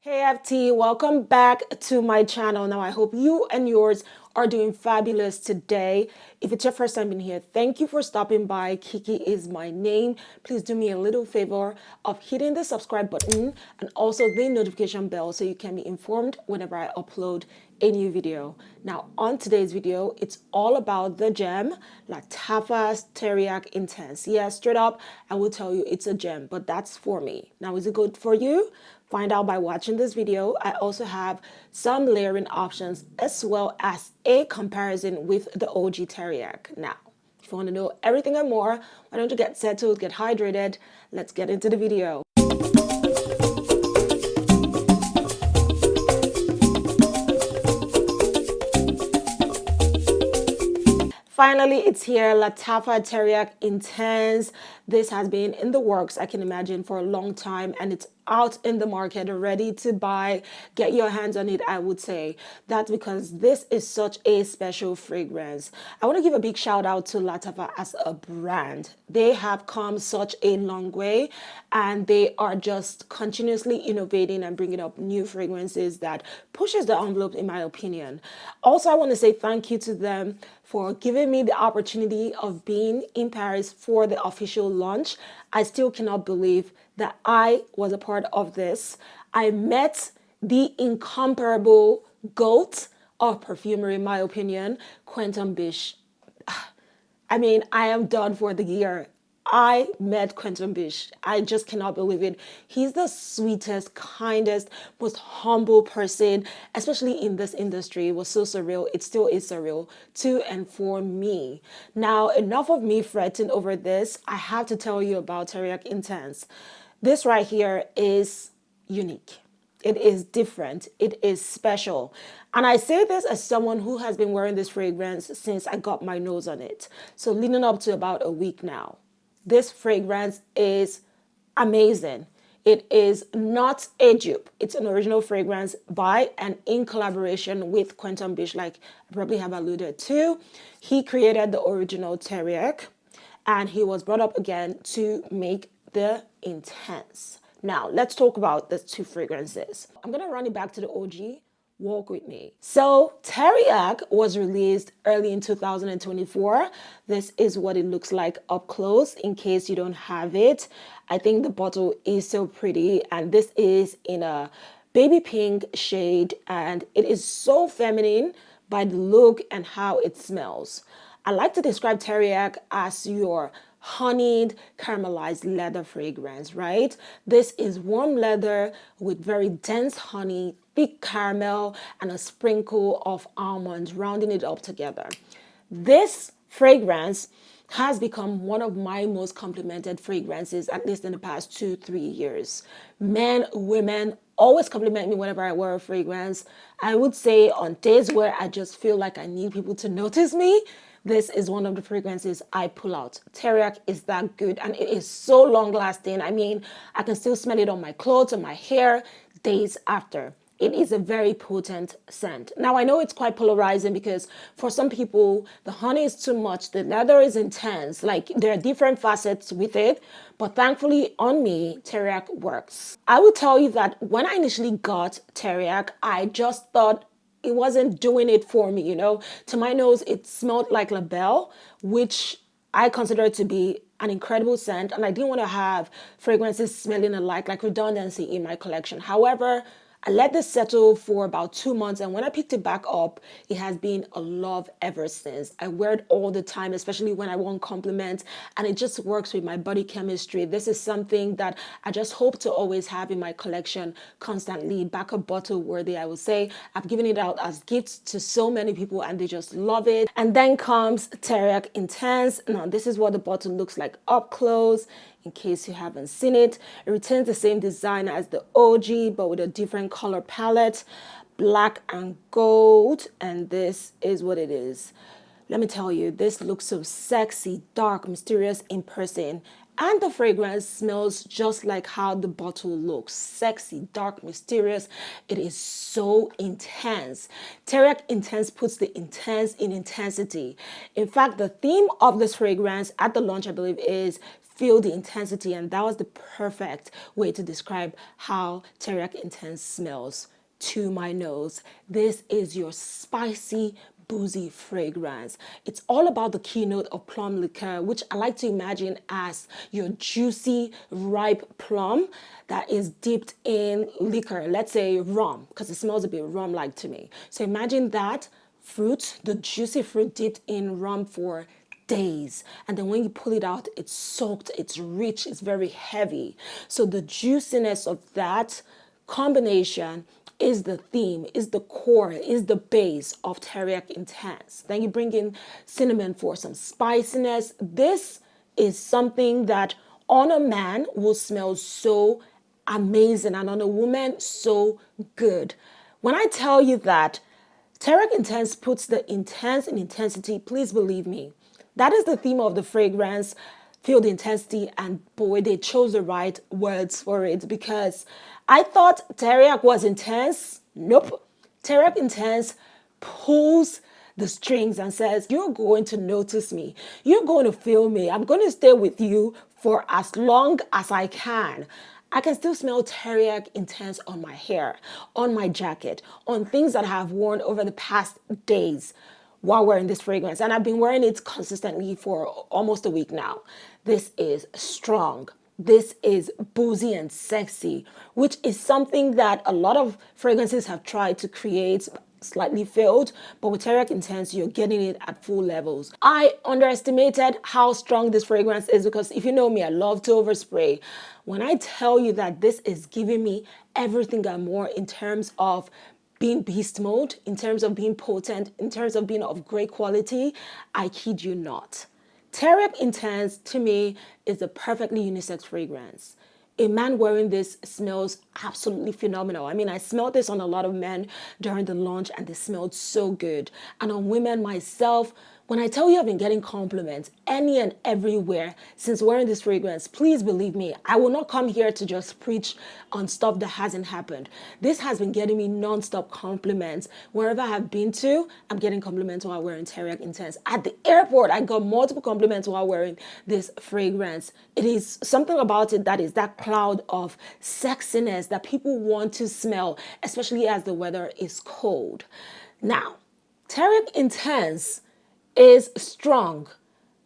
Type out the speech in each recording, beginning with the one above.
Hey FT, welcome back to my channel. Now I hope you and yours are doing fabulous today. If it's your first time in here, thank you for stopping by. Kiki is my name. Please do me a little favor of hitting the subscribe button and also the notification bell so you can be informed whenever I upload a new video. Now on today's video, it's all about the gem Lattafa Teriaq Intense. Yeah, straight up, I will tell you it's a gem, but that's for me. Now is it good for you? Find out by watching this video. I also have some layering options as well as a comparison with the OG Teriaq. Now, if you want to know everything and more, why don't you get settled, get hydrated? Let's get into the video. Finally, it's here, Lattafa Teriaq Intense. This has been in the works, I can imagine, for a long time, and it's out in the market, ready to buy. Get your hands on it, I would say. That's because this is such a special fragrance. I want to give a big shout out to Lattafa as a brand. They have come such a long way, and they are just continuously innovating and bringing up new fragrances that pushes the envelope, in my opinion. Also, I want to say thank you to them for giving me the opportunity of being in Paris for the official launch. I still cannot believe that I was a part of this. I met the incomparable GOAT of perfumery, in my opinion, Quentin Bish. I mean, I am done for the year. I met Quentin Bish. I just cannot believe it. He's the sweetest, kindest, most humble person, especially in this industry. It was so surreal. It still is surreal to and for me. Now, enough of me fretting over this. I have to tell you about Teriaq Intense. This right here is unique. It is different. It is special. And I say this as someone who has been wearing this fragrance since I got my nose on it. So leading up to about a week now. This fragrance is amazing. It is not a dupe. It's an original fragrance by and in collaboration with Quentin Bish, like I probably have alluded to. He created the original Teriaq, and he was brought up again to make the Intense. Now, let's talk about the two fragrances. I'm going to run it back to the OG. Walk with me. So, Teriaq was released early in 2024. This is what it looks like up close in case you don't have it. I think the bottle is so pretty, and this is in a baby pink shade, and it is so feminine by the look and how it smells. I like to describe Teriaq as your honeyed caramelized leather fragrance, right? This is warm leather with very dense honey, thick caramel, and a sprinkle of almonds, rounding it up together. This fragrance has become one of my most complimented fragrances, at least in the past 2-3 years. Men, women always compliment me whenever I wear a fragrance. I would say on days where I just feel like I need people to notice me, this is one of the fragrances I pull out. Teriaq is that good, and it is so long lasting. I mean, I can still smell it on my clothes and my hair days after. It is a very potent scent. Now, I know it's quite polarizing because for some people, the honey is too much, the leather is intense, like there are different facets with it, but thankfully on me, Teriaq works. I will tell you that when I initially got Teriaq, I just thought it wasn't doing it for me, you know. To my nose, it smelled like La Belle, which I consider to be an incredible scent, and I didn't want to have fragrances smelling alike, like redundancy in my collection. However, I let this settle for about 2 months, and when I picked it back up, it has been a love ever since. I wear it all the time, especially when I want compliments, and it just works with my body chemistry. This is something that I just hope to always have in my collection constantly. Backup bottle worthy, I would say. I've given it out as gifts to so many people, and they just love it. And then comes Teriaq Intense. Now, this is what the bottle looks like up close. In case you haven't seen it, it retains the same design as the OG, but with a different color palette, black and gold, and this is what it is. Let me tell you, this looks so sexy, dark, mysterious in person, and the fragrance smells just like how the bottle looks. Sexy, dark, mysterious. It is so intense. Teriaq Intense puts the intense in intensity. In fact, the theme of this fragrance at the launch, I believe, is feel the intensity, and that was the perfect way to describe how Teriaq Intense smells to my nose. This is your spicy, boozy fragrance. It's all about the keynote of plum liqueur, which I like to imagine as your juicy, ripe plum that is dipped in liquor, let's say rum, because it smells a bit rum-like to me. So imagine that fruit, the juicy fruit dipped in rum for days, and then when you pull it out, it's soaked, it's rich, it's very heavy. So the juiciness of that combination is the theme, is the core, is the base of Teriaq Intense. Then you bring in cinnamon for some spiciness. This is something that on a man will smell so amazing, and on a woman so good. When I tell you that Teriaq Intense puts the intense in intensity, please believe me. That is the theme of the fragrance. Feel the intensity, and boy, they chose the right words for it, because I thought Teriaq was intense. Nope. Teriaq Intense pulls the strings and says, you're going to notice me. You're going to feel me. I'm going to stay with you for as long as I can. I can still smell Teriaq Intense on my hair, on my jacket, on things that I have worn over the past days while wearing this fragrance. And I've been wearing it consistently for almost a week now. This is strong. This is boozy and sexy, which is something that a lot of fragrances have tried to create, slightly failed, but with Teriaq Intense, you're getting it at full levels. I underestimated how strong this fragrance is, because if you know me, I love to overspray. When I tell you that this is giving me everything and more in terms of being beast mode, in terms of being potent, in terms of being of great quality, I kid you not. Teriaq Intense, to me, is a perfectly unisex fragrance. A man wearing this smells absolutely phenomenal. I mean, I smelled this on a lot of men during the launch, and they smelled so good. And on women, myself, when I tell you I've been getting compliments any and everywhere since wearing this fragrance, please believe me, I will not come here to just preach on stuff that hasn't happened. This has been getting me non-stop compliments. Wherever I have been to, I'm getting compliments while wearing Teriaq Intense. At the airport, I got multiple compliments while wearing this fragrance. It is something about it that is that cloud of sexiness that people want to smell, especially as the weather is cold. Now, Teriaq Intense is strong.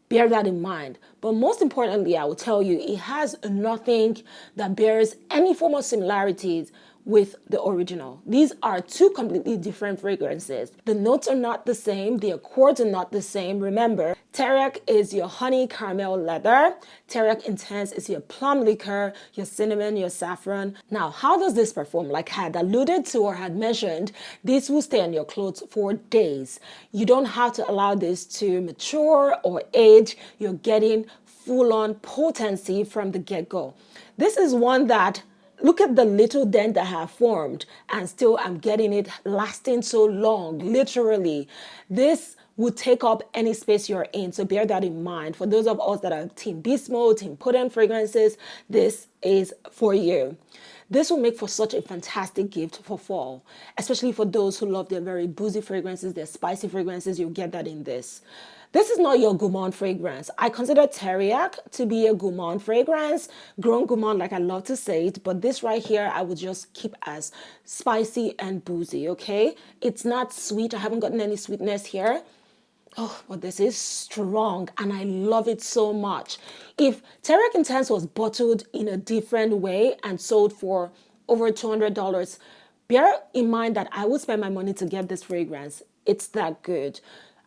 Bear that in mind. But most importantly, I will tell you, it has nothing that bears any form of similarities with the original. These are two completely different fragrances. The notes are not the same. The accords are not the same. Remember, Teriaq is your honey caramel leather. Teriaq Intense is your plum liqueur, your cinnamon, your saffron. Now, how does this perform? Like I had alluded to or had mentioned, this will stay on your clothes for days. You don't have to allow this to mature or age. You're getting full-on potency from the get-go. This is one that, look at the little dent that I have formed, and still I'm getting it lasting so long, literally. This would take up any space you're in, so bear that in mind. For those of us that are Team Beast Mode, Team Potent Fragrances, this is for you. This will make for such a fantastic gift for fall, especially for those who love their very boozy fragrances, their spicy fragrances. You'll get that in this. This is not your gourmand fragrance. I consider Teriaq to be a gourmand fragrance, grown gourmand like I love to say it, but this right here I would just keep as spicy and boozy, okay? It's not sweet. I haven't gotten any sweetness here. Oh, but this is strong, and I love it so much. If Teriaq Intense was bottled in a different way and sold for over $200, bear in mind that I would spend my money to get this fragrance. It's that good.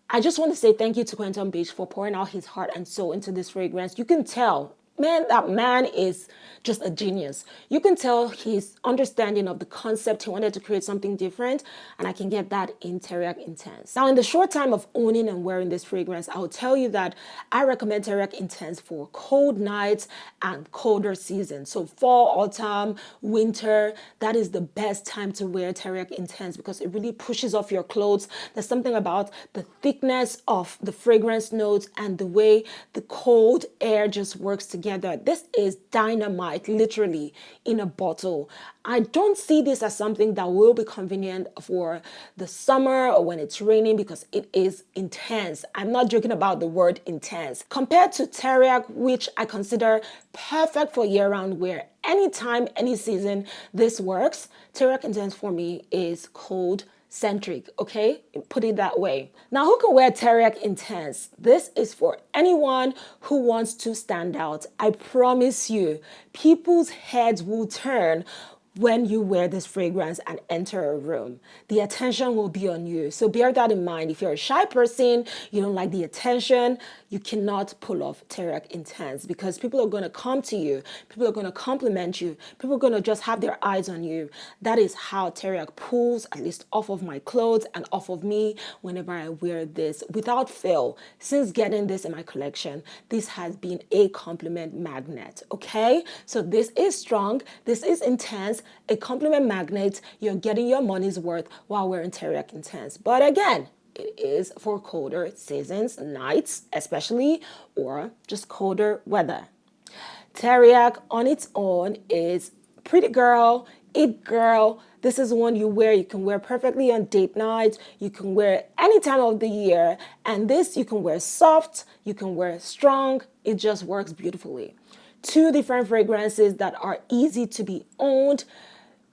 I just want to say thank you to Quentin Beach for pouring out his heart and soul into this fragrance. You can tell, man, that man is just a genius. You can tell his understanding of the concept. He wanted to create something different, and I can get that in Teriaq Intense. Now, in the short time of owning and wearing this fragrance, I will tell you that I recommend Teriaq Intense for cold nights and colder seasons. So fall, autumn, winter, that is the best time to wear Teriaq Intense because it really pushes off your clothes. There's something about the thickness of the fragrance notes and the way the cold air just works together together. This is dynamite, literally, in a bottle. I don't see this as something that will be convenient for the summer or when it's raining, because it is intense. I'm not joking about the word intense. Compared to Teriaq, which I consider perfect for year-round wear, anytime, any season, this works. Teriaq Intense for me is cold centric, okay? Put it that way. Now, who can wear Teriaq Intense? This is for anyone who wants to stand out. I promise you, people's heads will turn when you wear this fragrance and enter a room. The attention will be on you. So bear that in mind. If you're a shy person, you don't like the attention, you cannot pull off Teriaq Intense, because people are going to come to you. People are going to compliment you. People are going to just have their eyes on you. That is how Teriaq pulls, at least off of my clothes and off of me whenever I wear this. Without fail, since getting this in my collection, this has been a compliment magnet, okay? So this is strong. This is intense. A compliment magnet. You're getting your money's worth while wearing Teriaq Intense. But again, it is for colder seasons, nights especially, or just colder weather. Teriaq on its own is pretty girl, it girl. This is one you wear. You can wear perfectly on date nights. You can wear any time of the year. And this you can wear soft, you can wear strong. It just works beautifully. Two different fragrances that are easy to be owned.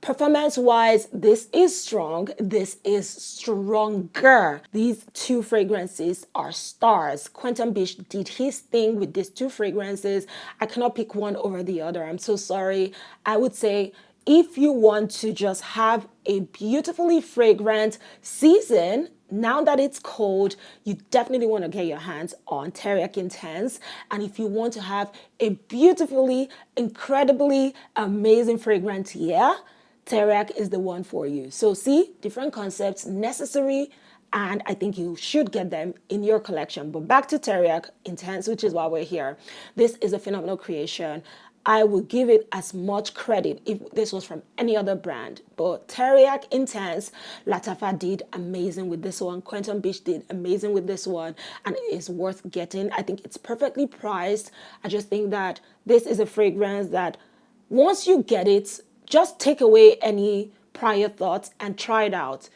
Performance-wise, this is strong, this is stronger. These two fragrances are stars. Quentin Beach did his thing with these two fragrances. I cannot pick one over the other. I'm so sorry. I would say if you want to just have a beautifully fragrant season, now that it's cold, you definitely want to get your hands on Teriaq Intense. And if you want to have a beautifully, incredibly amazing fragrance, yeah, Teriaq is the one for you. So see, different concepts necessary, and I think you should get them in your collection. But back to Teriaq Intense, which is why we're here. This is a phenomenal creation. I would give it as much credit if this was from any other brand. But Teriaq Intense, Lattafa did amazing with this one. Quentin Beach did amazing with this one. And it is worth getting. I think it's perfectly priced. I just think that this is a fragrance that once you get it, just take away any prior thoughts and try it out.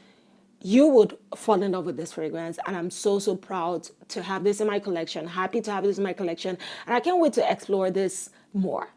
You would fall in love with this fragrance, and I'm so proud to have this in my collection, happy to have this in my collection, and I can't wait to explore this more.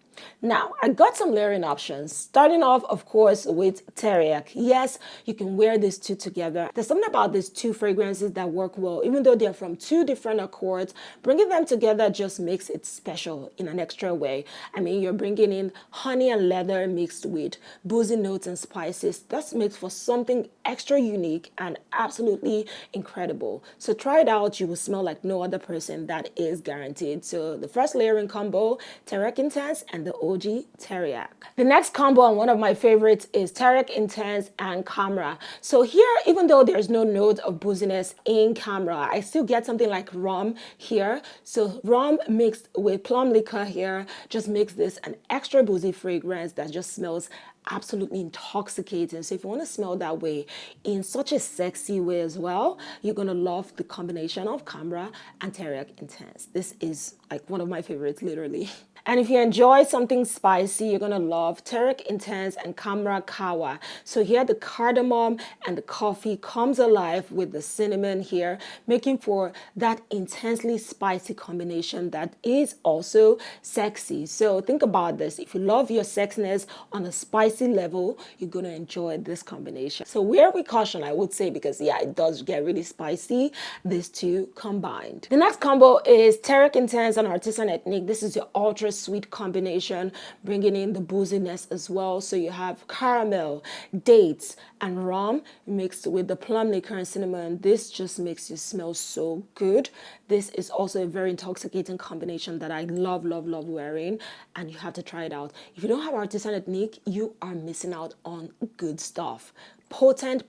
Now, I got some layering options, starting off, of course, with Teriaq. Yes, you can wear these two together. There's something about these two fragrances that work well, even though they're from two different accords. Bringing them together just makes it special in an extra way. I mean, you're bringing in honey and leather mixed with boozy notes and spices. That makes for something extra unique and absolutely incredible. So try it out. You will smell like no other person. That is guaranteed. So the first layering combo, Teriaq Intense and the OG Teriaq. The next combo, and one of my favorites, is Teriaq Intense and Khamrah. So here, even though there's no note of booziness in Khamrah, I still get something like rum here. So rum mixed with plum liquor here just makes this an extra boozy fragrance that just smells absolutely intoxicating. So if you want to smell that way in such a sexy way as well, you're going to love the combination of Khamrah and Teriaq Intense. This is like one of my favorites, literally. And if you enjoy something spicy, you're going to love Teriaq Intense and Khamrah Qahwa. So here the cardamom and the coffee comes alive with the cinnamon here, making for that intensely spicy combination that is also sexy. So think about this. If you love your sexiness on a spicy level, you're going to enjoy this combination. So wear with caution, I would say, because yeah, it does get really spicy, these two combined. The next combo is Teriaq Intense and Artisan Ethnique. This is your ultra sweet combination, bringing in the booziness as well. So you have caramel, dates, and rum mixed with the plum liquor and cinnamon. This just makes you smell so good. This is also a very intoxicating combination that I love wearing, and you have to try it out. If you don't have Artisan Ethnique, you are missing out on good stuff. Potent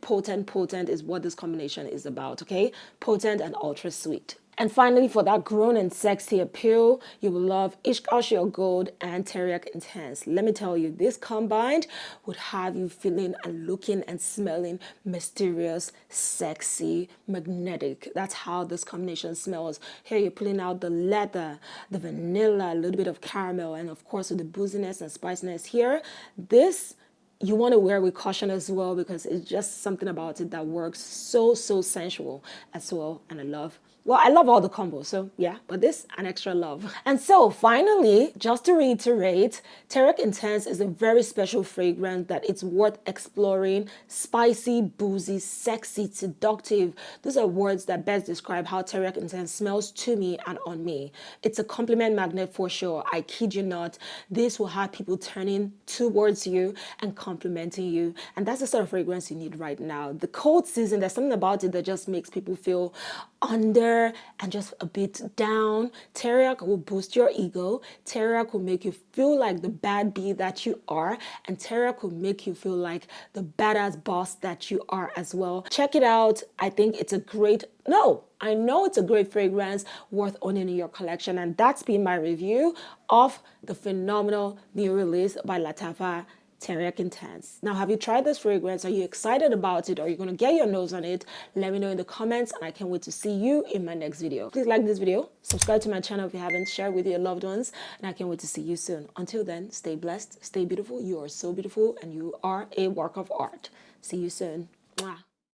is what this combination is about, okay? Potent and ultra sweet. And finally, for that grown and sexy appeal, you will love Isqh Gold and Teriaq Intense. Let me tell you, this combined would have you feeling and looking and smelling mysterious, sexy, magnetic. That's how this combination smells. Here you're pulling out the leather, the vanilla, a little bit of caramel, and of course with the booziness and spiciness here. This you want to wear with caution as well, because it's just something about it that works so sensual as well. And I love all the combos, so yeah, but this an extra love. And so finally, just to reiterate, Teriaq Intense is a very special fragrance that it's worth exploring. Spicy, boozy, sexy, seductive. Those are words that best describe how Teriaq Intense smells to me and on me. It's a compliment magnet for sure. I kid you not. This will have people turning towards you and complimenting you. And that's the sort of fragrance you need right now. The cold season, there's something about it that just makes people feel under and just a bit down. Teriaq will boost your ego. Teriaq will make you feel like the bad bee that you are. And Teriaq will make you feel like the badass boss that you are as well. Check it out. I think it's a great, I know it's a great fragrance worth owning in your collection. And that's been my review of the phenomenal new release by Lattafa Teriaq Intense. Now, have you tried this fragrance? Are you excited about it? Are you going to get your nose on it? Let me know in the comments, and I can't wait to see you in my next video. Please like this video, subscribe to my channel if you haven't, share with your loved ones, and I can't wait to see you soon. Until then, stay blessed, stay beautiful. You are so beautiful, and you are a work of art. See you soon.